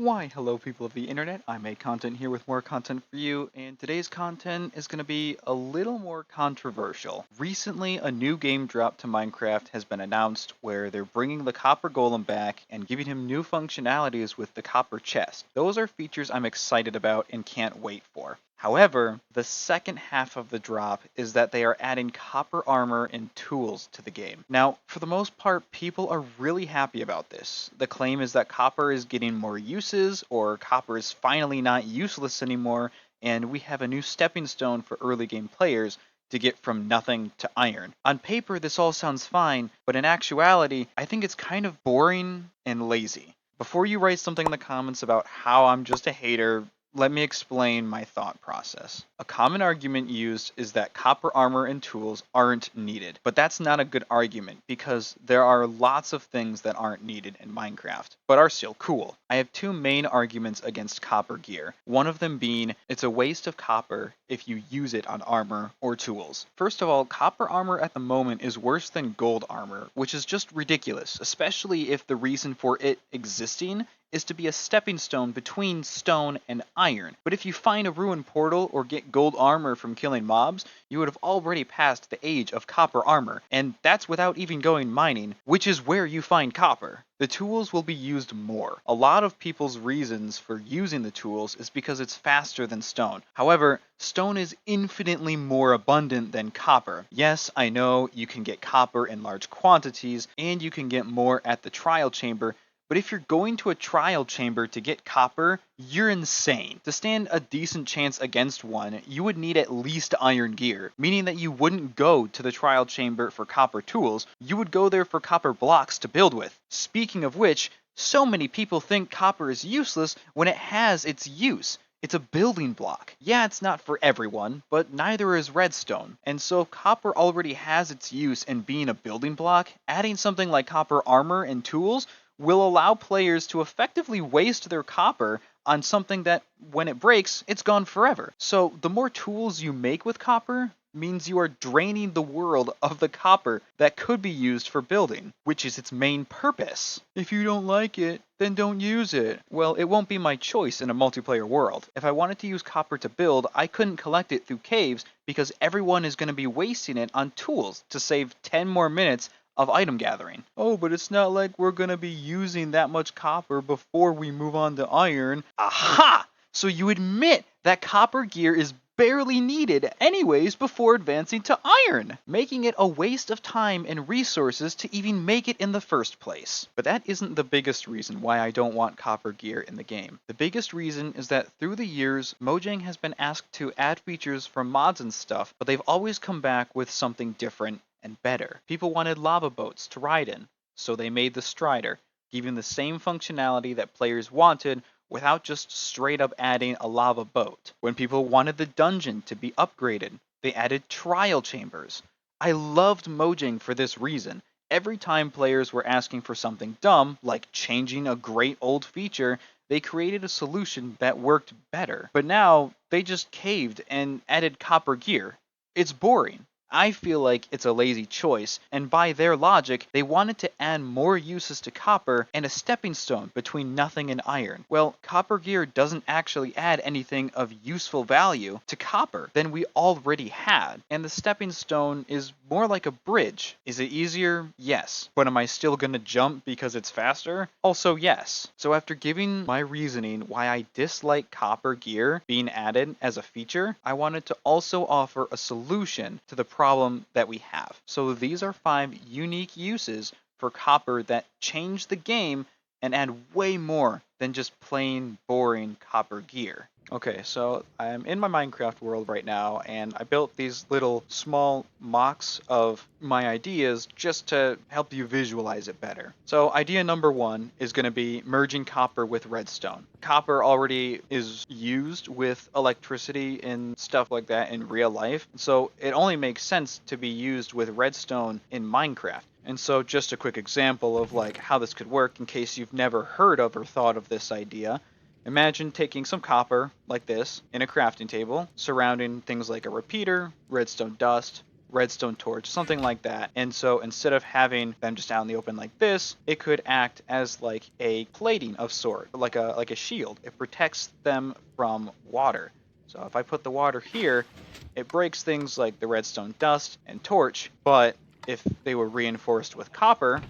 Why, hello people of the internet, I make content here with more content for you, and today's content is going to be a little more controversial. Recently, a new game drop to Minecraft has been announced where they're bringing the copper golem back and giving him new functionalities with the copper chest. Those are features I'm excited about and can't wait for. However, the second half of the drop is that they are adding copper armor and tools to the game. Now, for the most part, people are really happy about this. The claim is that copper is getting more uses, or copper is finally not useless anymore, and we have a new stepping stone for early game players to get from nothing to iron. On paper, this all sounds fine, but in actuality, I think it's kind of boring and lazy. Before you write something in the comments about how I'm just a hater, let me explain my thought process. A common argument used is that copper armor and tools aren't needed, but that's not a good argument because there are lots of things that aren't needed in Minecraft, but are still cool. I have two main arguments against copper gear, one of them being it's a waste of copper if you use it on armor or tools. First of all, copper armor at the moment is worse than gold armor, which is just ridiculous, especially if the reason for it existing is to be a stepping stone between stone and iron. But if you find a ruined portal or get gold armor from killing mobs, you would have already passed the age of copper armor, and that's without even going mining, which is where you find copper. The tools will be used more. A lot of people's reasons for using the tools is because it's faster than stone. However, stone is infinitely more abundant than copper. Yes, I know you can get copper in large quantities, and you can get more at the trial chamber, but if you're going to a trial chamber to get copper, you're insane. To stand a decent chance against one, you would need at least iron gear, meaning that you wouldn't go to the trial chamber for copper tools, you would go there for copper blocks to build with. Speaking of which, so many people think copper is useless when it has its use. It's a building block. Yeah, it's not for everyone, but neither is redstone. And so if copper already has its use in being a building block, adding something like copper armor and tools will allow players to effectively waste their copper on something that, when it breaks, it's gone forever. So the more tools you make with copper means you are draining the world of the copper that could be used for building, which is its main purpose. If you don't like it, then don't use it. Well, it won't be my choice in a multiplayer world. If I wanted to use copper to build, I couldn't collect it through caves because everyone is going to be wasting it on tools to save 10 more minutes of item gathering. Oh, but it's not like we're gonna be using that much copper before we move on to iron. Aha! So you admit that copper gear is barely needed anyways before advancing to iron, making it a waste of time and resources to even make it in the first place. But that isn't the biggest reason why I don't want copper gear in the game. The biggest reason is that through the years, Mojang has been asked to add features from mods and stuff, but they've always come back with something different and better. People wanted lava boats to ride in, so they made the Strider, giving the same functionality that players wanted without just straight up adding a lava boat. When people wanted the dungeon to be upgraded, they added trial chambers. I loved Mojang for this reason. Every time players were asking for something dumb, like changing a great old feature, they created a solution that worked better. But now, they just caved and added copper gear. It's boring. I feel like it's a lazy choice, and by their logic, they wanted to add more uses to copper and a stepping stone between nothing and iron. Well, copper gear doesn't actually add anything of useful value to copper than we already had, and the stepping stone is more like a bridge. Is it easier? Yes. But am I still gonna jump because it's faster? Also yes. So after giving my reasoning why I dislike copper gear being added as a feature, I wanted to also offer a solution to the problem that we have. So these are 5 unique uses for copper that change the game and add way more than just plain boring copper gear. Okay, so I'm in my Minecraft world right now, and I built these little small mocks of my ideas just to help you visualize it better. So idea number 1 is going to be merging copper with redstone. Copper already is used with electricity and stuff like that in real life, so it only makes sense to be used with redstone in Minecraft. And so just a quick example of like how this could work in case you've never heard of or thought of this idea. Imagine taking some copper, like this, in a crafting table, surrounding things like a repeater, redstone dust, redstone torch, something like that. And so instead of having them just out in the open like this, it could act as like a plating of sort, like a shield. It protects them from water. So if I put the water here, it breaks things like the redstone dust and torch, but if they were reinforced with copper,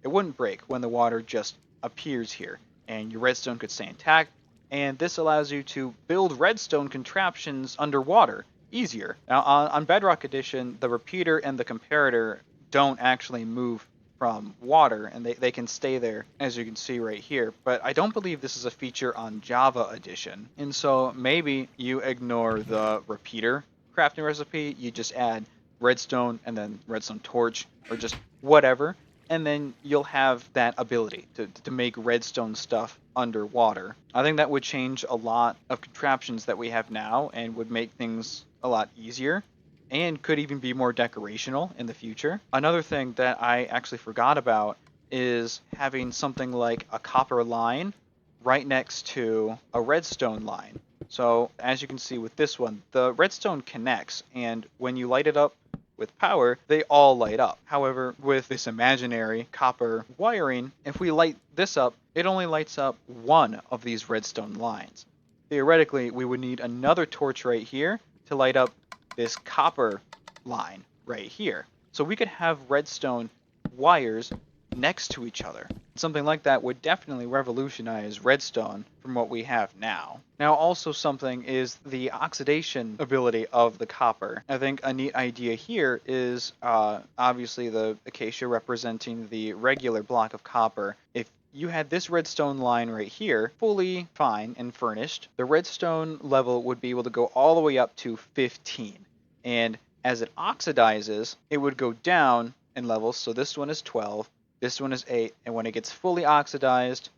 it wouldn't break when the water just appears here, and your redstone could stay intact, and this allows you to build redstone contraptions underwater easier. Now, on Bedrock Edition, the repeater and the comparator don't actually move from water, and they can stay there, as you can see right here. But I don't believe this is a feature on Java Edition, and so maybe you ignore the repeater crafting recipe, you just add redstone and then redstone torch, or just whatever, and then you'll have that ability to make redstone stuff underwater. I think that would change a lot of contraptions that we have now and would make things a lot easier and could even be more decorational in the future. Another thing that I actually forgot about is having something like a copper line right next to a redstone line. So as you can see with this one, the redstone connects, and when you light it up with power, they all light up. However, with this imaginary copper wiring, if we light this up, it only lights up one of these redstone lines. Theoretically, we would need another torch right here to light up this copper line right here. So we could have redstone wires next to each other. Something like that would definitely revolutionize redstone from what we have now. Now, also something is the oxidation ability of the copper. I think a neat idea here is obviously the acacia representing the regular block of copper. If you had this redstone line right here, fully fine and furnished, the redstone level would be able to go all the way up to 15. And as it oxidizes, it would go down in levels. So this one is 12, this one is 8, and when it gets fully oxidized,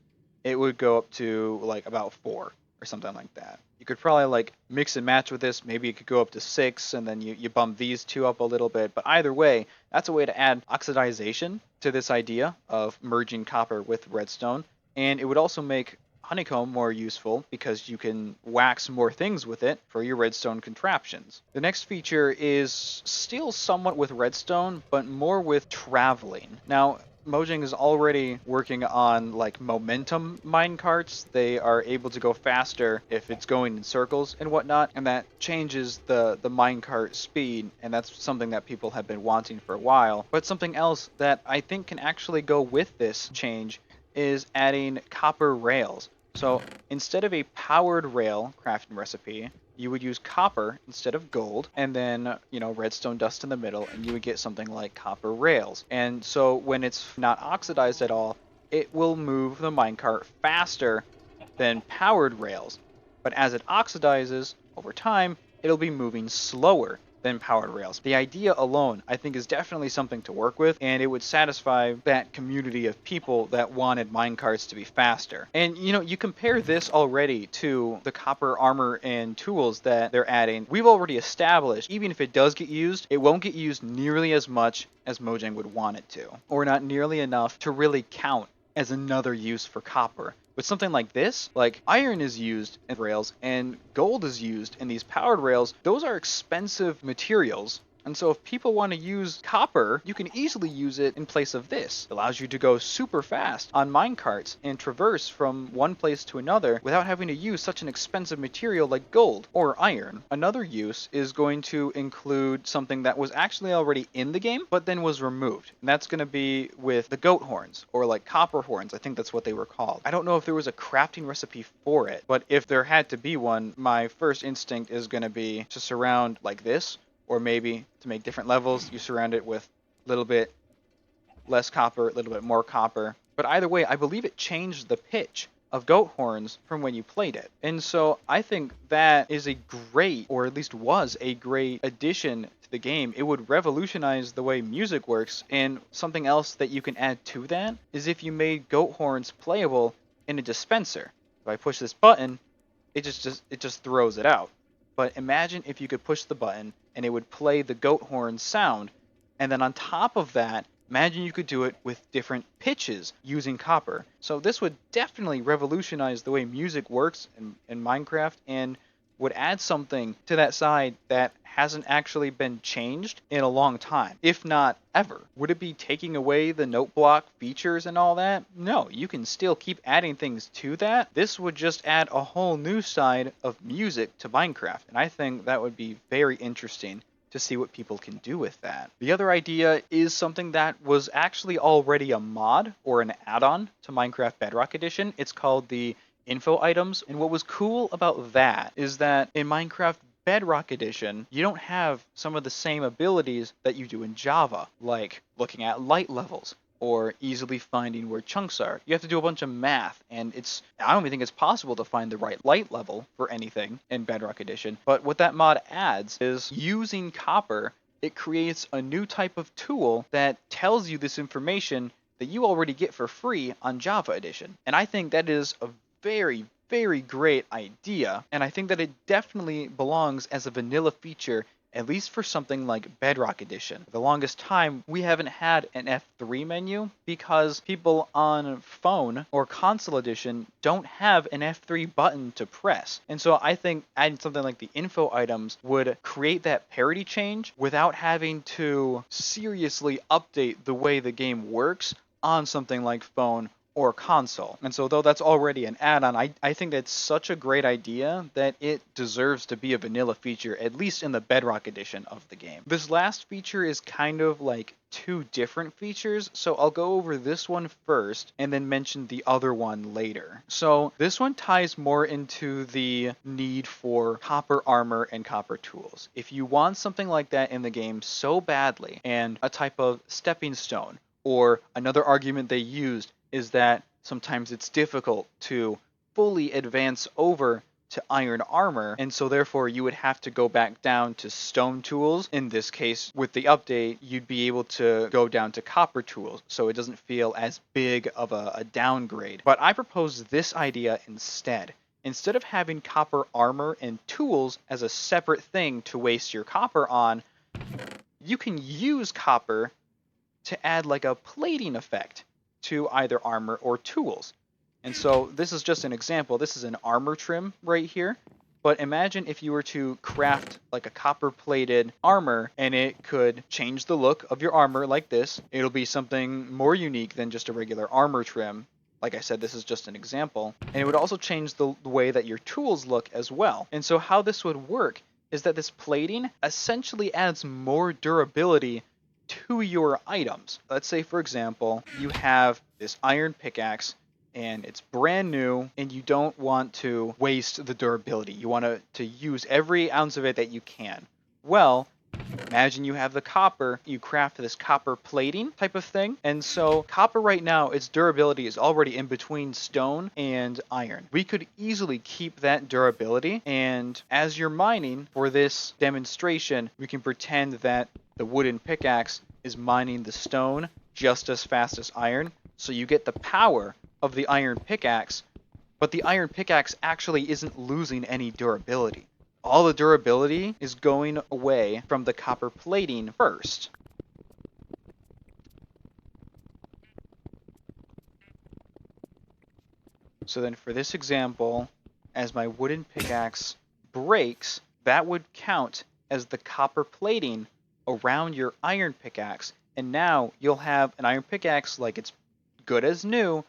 it would go up to like about 4 or something like that. You could probably like mix and match with this. Maybe it could go up to 6, and then you bump these two up a little bit. But either way, that's a way to add oxidization to this idea of merging copper with redstone. And it would also make honeycomb more useful because you can wax more things with it for your redstone contraptions. The next feature is still somewhat with redstone, but more with traveling. Now, Mojang is already working on like momentum minecarts. They are able to go faster if it's going in circles and whatnot, and that changes the minecart speed, and that's something that people have been wanting for a while. But something else that I think can actually go with this change is adding copper rails. So instead of a powered rail crafting recipe, you would use copper instead of gold, and then, redstone dust in the middle, and you would get something like copper rails. And so when it's not oxidized at all, it will move the minecart faster than powered rails. But as it oxidizes over time, it'll be moving slower than powered rails. The idea alone, I think, is definitely something to work with, and it would satisfy that community of people that wanted minecarts to be faster. And you compare this already to the copper armor and tools that they're adding. We've already established, even if it does get used, it won't get used nearly as much as Mojang would want it to, or not nearly enough to really count as another use for copper. With something like this, like iron is used in rails and gold is used in these powered rails, those are expensive materials. And so if people want to use copper, you can easily use it in place of this. It allows you to go super fast on minecarts and traverse from one place to another without having to use such an expensive material like gold or iron. Another use is going to include something that was actually already in the game, but then was removed. And that's going to be with the goat horns, or like copper horns. I think that's what they were called. I don't know if there was a crafting recipe for it, but if there had to be one, my first instinct is going to be to surround like this. Or maybe to make different levels, you surround it with a little bit less copper, a little bit more copper. But either way, I believe it changed the pitch of goat horns from when you played it. And so I think that is a great, or at least was a great addition to the game. It would revolutionize the way music works. And something else that you can add to that is if you made goat horns playable in a dispenser. If I push this button, it just throws it out. But imagine if you could push the button and it would play the goat horn sound. And then on top of that, imagine you could do it with different pitches using copper. So this would definitely revolutionize the way music works in Minecraft and would add something to that side that hasn't actually been changed in a long time, if not ever. Would it be taking away the note block features and all that? No, you can still keep adding things to that. This would just add a whole new side of music to Minecraft, and I think that would be very interesting to see what people can do with that. The other idea is something that was actually already a mod or an add-on to Minecraft Bedrock Edition. It's called the info items, and what was cool about that is that in Minecraft Bedrock Edition, you don't have some of the same abilities that you do in Java, like looking at light levels or easily finding where chunks are. You have to do a bunch of math, and I don't even think it's possible to find the right light level for anything in Bedrock Edition. But what that mod adds is using copper, it creates a new type of tool that tells you this information that you already get for free on Java Edition. And I think that is a very, very great idea, and I think that it definitely belongs as a vanilla feature, at least for something like Bedrock Edition. For the longest time, we haven't had an F3 menu because people on phone or console edition don't have an F3 button to press. And so I think adding something like the info items would create that parity change without having to seriously update the way the game works on something like phone or console. And so though that's already an add-on, I think that's such a great idea that it deserves to be a vanilla feature, at least in the Bedrock edition of the game. This last feature is kind of like two different features, so I'll go over this one first and then mention the other one later. So this one ties more into the need for copper armor and copper tools. If you want something like that in the game so badly, and a type of stepping stone, or another argument they used is that sometimes it's difficult to fully advance over to iron armor, and so therefore you would have to go back down to stone tools. In this case, with the update, you'd be able to go down to copper tools, so it doesn't feel as big of a downgrade. But I propose this idea instead. Instead of having copper armor and tools as a separate thing to waste your copper on, you can use copper to add like a plating effect to either armor or tools. And so this is just an example. This is an armor trim right here. But imagine if you were to craft like a copper plated armor and it could change the look of your armor like this. It'll be something more unique than just a regular armor trim. Like I said, this is just an example. And it would also change the way that your tools look as well. And so how this would work is that this plating essentially adds more durability to your items. Let's say, for example, you have this iron pickaxe and it's brand new and you don't want to waste the durability. You want to use every ounce of it that you can. Well, imagine you have the copper, you craft this copper plating type of thing. And so copper right now, its durability is already in between stone and iron. We could easily keep that durability. And as you're mining for this demonstration, we can pretend that the wooden pickaxe is mining the stone just as fast as iron. So you get the power of the iron pickaxe, but the iron pickaxe actually isn't losing any durability. All the durability is going away from the copper plating first. So then for this example, as my wooden pickaxe breaks, that would count as the copper plating around your iron pickaxe, and now you'll have an iron pickaxe like it's good as new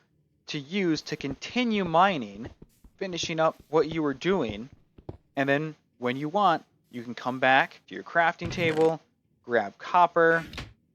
to use to continue mining, finishing up what you were doing, and then when you want, you can come back to your crafting table, grab copper,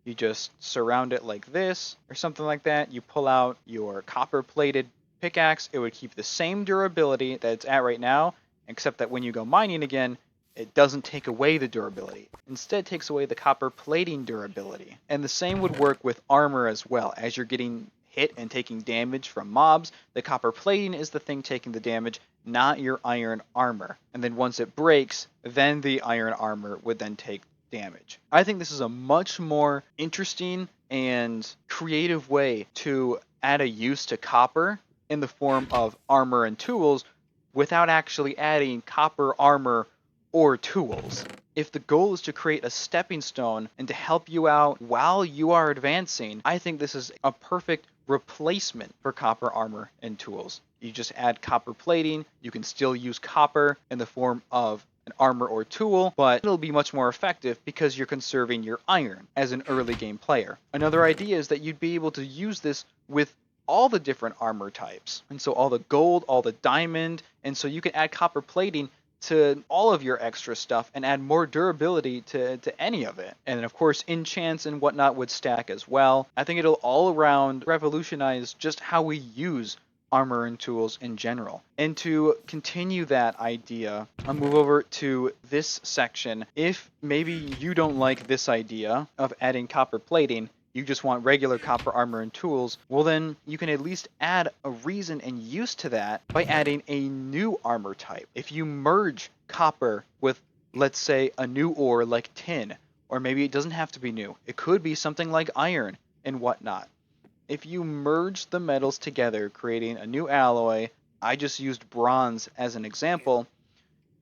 you just surround it like this, or something like that, you pull out your copper-plated pickaxe, it would keep the same durability that it's at right now, except that when you go mining again, it doesn't take away the durability. Instead, it takes away the copper plating durability. And the same would work with armor as well. As you're getting hit and taking damage from mobs, the copper plating is the thing taking the damage, not your iron armor. And then once it breaks, then the iron armor would then take damage. I think this is a much more interesting and creative way to add a use to copper in the form of armor and tools without actually adding copper armor or tools. If the goal is to create a stepping stone and to help you out while you are advancing, I think this is a perfect replacement for copper armor and tools. You just add copper plating. You can still use copper in the form of an armor or tool, but it'll be much more effective because you're conserving your iron as an early game player. Another idea is that you'd be able to use this with all the different armor types. And so all the gold, all the diamond, and so you can add copper plating to all of your extra stuff and add more durability to any of it. And of course, enchants and whatnot would stack as well. I think it'll all around revolutionize just how we use armor and tools in general. And to continue that idea, I'll move over to this section. If maybe you don't like this idea of adding copper plating, you just want regular copper armor and tools, well then you can at least add a reason and use to that by adding a new armor type. If you merge copper with, let's say, a new ore like tin, or maybe it doesn't have to be new, it could be something like iron and whatnot. If you merge the metals together, creating a new alloy, I just used bronze as an example,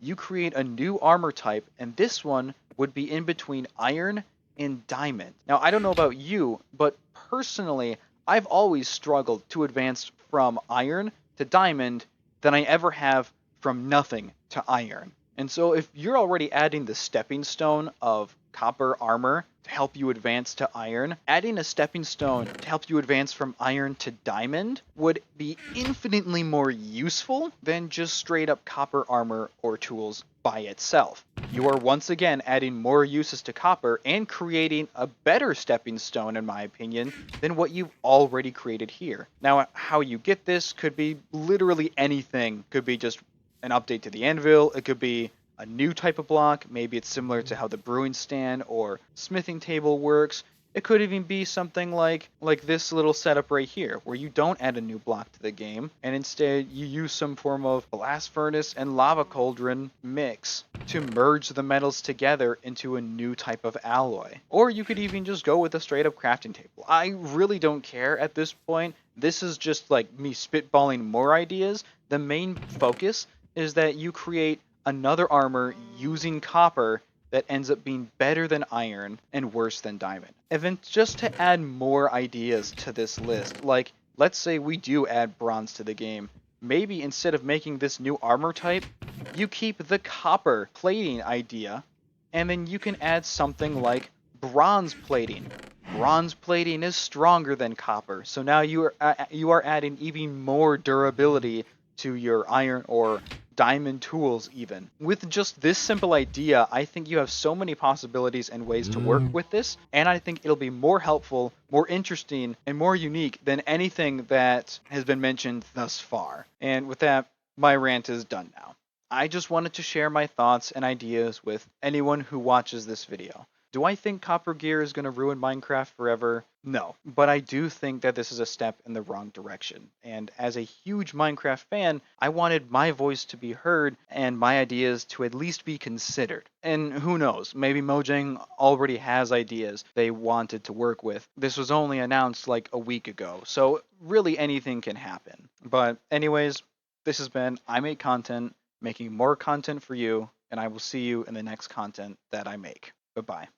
you create a new armor type, and this one would be in between iron and diamond. Now, I don't know about you, but personally, I've always struggled to advance from iron to diamond than I ever have from nothing to iron. And so if you're already adding the stepping stone of copper armor to help you advance to iron, adding a stepping stone to help you advance from iron to diamond would be infinitely more useful than just straight up copper armor or tools by itself. You are once again adding more uses to copper and creating a better stepping stone, in my opinion, than what you've already created here. Now, how you get this could be literally anything. Could be just an update to the anvil, it could be a new type of block, maybe it's similar to how the brewing stand or smithing table works. It could even be something like this little setup right here, where you don't add a new block to the game, and instead you use some form of blast furnace and lava cauldron mix to merge the metals together into a new type of alloy. Or you could even just go with a straight up crafting table. I really don't care at this point. This is just like me spitballing more ideas. The main focus is that you create another armor using copper that ends up being better than iron and worse than diamond. And then just to add more ideas to this list, like let's say we do add bronze to the game, maybe instead of making this new armor type, you keep the copper plating idea, and then you can add something like bronze plating. Bronze plating is stronger than copper, so now you are adding even more durability to your iron or diamond tools even. With just this simple idea, I think you have so many possibilities and ways to work with this, and I think it'll be more helpful, more interesting, and more unique than anything that has been mentioned thus far. And with that, my rant is done now. I just wanted to share my thoughts and ideas with anyone who watches this video. Do I think copper gear is going to ruin Minecraft forever? No, but I do think that this is a step in the wrong direction. And as a huge Minecraft fan, I wanted my voice to be heard and my ideas to at least be considered. And who knows, maybe Mojang already has ideas they wanted to work with. This was only announced like a week ago, so really anything can happen. But anyways, this has been I Make Content, making more content for you, and I will see you in the next content that I make. Goodbye.